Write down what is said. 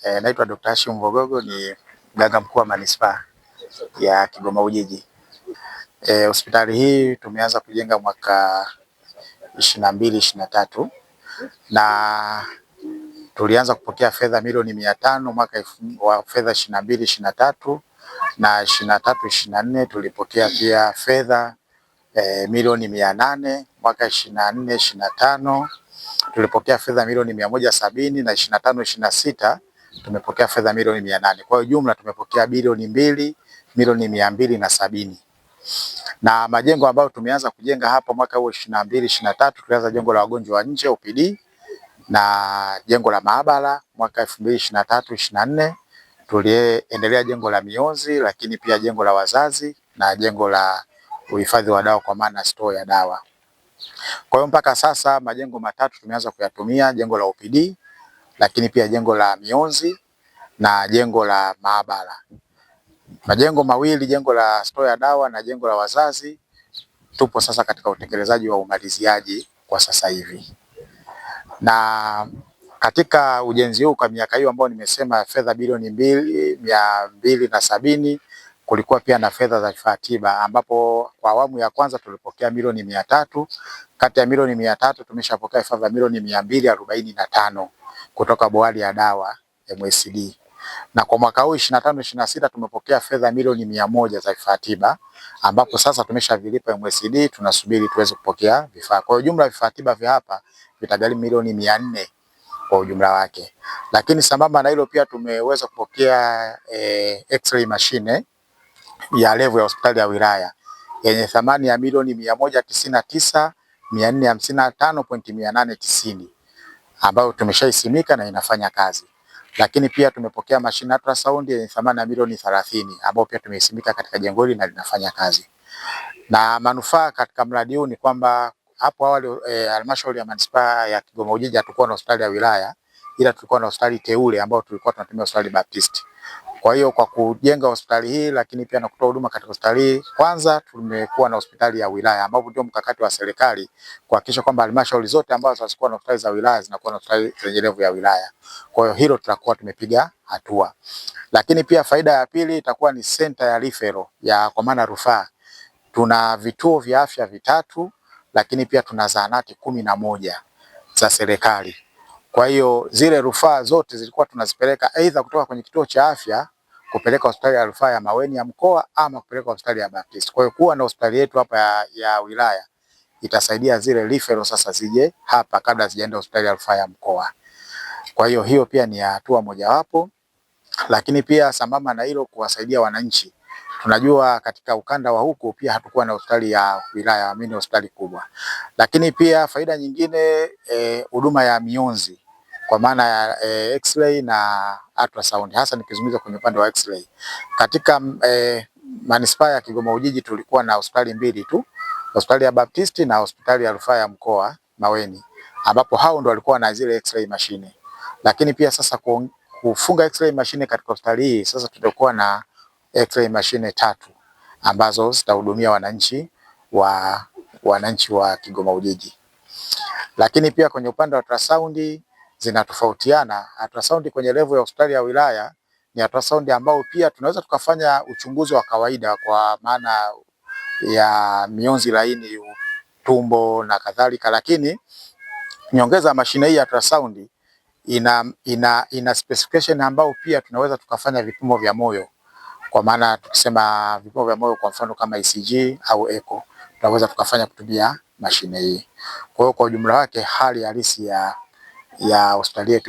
Naitwa Dr. Hashim Mvogogo, ni mganga mkuu wa manispaa ya Kigoma Ujiji. Hospitali hii tumeanza kujenga mwaka 22-23 na tulianza kupokea fedha milioni 500 mwaka wa fedha 22-23 na 23-24 tulipokea pia fedha milioni 800. Mwaka 24-25 tulipokea fedha milioni 170 na 25-26 tumepokea fedha milioni 800. Kwa hiyo jumla tumepokea bilioni 2 milioni 270. Na majengo ambayo tumeanza kujenga hapa mwaka huu 22-23 tulianza jengo la wagonjwa wa nje OPD na jengo la maabara. Mwaka 2023-24 tuliendelea jengo la mionzi, lakini pia jengo la wazazi na jengo la uhifadhi wa dawa kwa maana store ya dawa. Kwa hiyo mpaka sasa majengo matatu tumeanza kuyatumia, jengo la OPD, lakini pia jengo la mionzi na jengo la maabara. Majengo mawili, jengo la store ya dawa na jengo la wazazi, tupo sasa katika utekelezaji wa umaliziaji kwa sasa hivi. Na katika ujenzi huu kwa miaka hiyo ambayo nimesema fedha bilioni 270, kulikuwa pia na fedha za vifaa tiba ambapo kwa awamu ya kwanza tulipokea milioni 300. Kati ya milioni 300 tumeshapokea fedha milioni 245 kutoka bohari ya dawa MSD. Na kwa mwaka huu 25-26 tumepokea fedha milioni 100 za vifaa tiba ambapo sasa tumeshavilipa MSD, tunasubiri tuweze kupokea vifaa. Kwa hiyo jumla vifaa tiba vya hapa vitagharimu milioni 400 kwa ujumla wake. Lakini sambamba na hilo pia tumeweza kupokea x-ray machine ya level ya hospitali ya wilaya yenye thamani ya milioni 199,455.890 ambayo tumeshaisimika na inafanya kazi. Lakini pia tumepokea mashine ultrasound yenye thamani ya milioni 30 ambayo pia tumeisimika katika jengo hili na linafanya kazi. Na manufaa katika mradi huu ni kwamba hapo awali halmashauri ya manispaa ya Kigoma Ujiji hatukuwa na hospitali ya wilaya, ila tulikuwa na hospitali teule ambayo tulikuwa tunatumia hospitali Baptist. Kwa hiyo kwa kujenga hospitali hii lakini pia na kutoa huduma katika hospitali hii, kwanza tumekuwa na hospitali ya wilaya ambapo ndio mkakati wa serikali kuhakikisha kwamba halmashauri zote ambazo hazikuwa na hospitali za wilaya zinakuwa na hospitali zenye level ya wilaya. Kwa hiyo hilo tutakuwa tumepiga hatua. Lakini pia faida ya pili itakuwa ni center ya referral ya kwa maana rufaa. Tuna vituo vya afya 3, lakini pia tuna zahanati 11 za serikali. Kwa hiyo zile rufaa zote zilikuwa tunazipeleka aidha kutoka kwenye kituo cha afya kupeleka hospitali ya rufaa ya Maweni ya mkoa ama kupeleka hospitali ya Baptist. Kwa hiyo kuwa na hospitali yetu hapa ya wilaya itasaidia zile referral sasa zije hapa kabla zijaenda hospitali ya rufaa ya mkoa. Kwa hiyo hiyo pia ni hatua mojawapo, lakini pia sambamba na hilo kuwasaidia wananchi. Tunajua katika ukanda wa huku pia hatukuwa na hospitali ya wilaya, amini hospitali kubwa. Lakini pia faida nyingine huduma ya mionzi kwa maana ya x-ray na ultrasound, hasa nikizungumza kwenye upande wa x-ray. Katika manispaa ya Kigoma Ujiji tulikuwa na hospitali 2 tu, hospitali ya Baptist na hospitali ya rufaa ya mkoa Maweni, ambapo hao ndio walikuwa na zile x-ray machine. Lakini pia sasa kufunga x-ray machine katika hospitali hii, sasa tutakuwa na x-ray machine 3 ambazo zitahudumia wananchi wa Kigoma Ujiji. Lakini pia kwenye upande wa ultrasound zinatofautiana. Ultrasound kwenye level ya hospitali ya wilaya ni ultrasound ambao pia tunaweza tukafanya uchunguzi wa kawaida kwa maana ya mionzi laini, tumbo na kadhalika, lakini nyongeza mashine hii ya ultrasound ina specification ambao pia tunaweza tukafanya vipimo vya moyo. Kwa maana tukisema vipimo vya moyo kwa mfano kama ECG au echo, tunaweza tukafanya kutumia mashine hii. Kwa hiyo kwa ujumla wake hali halisi ya hospitali yetu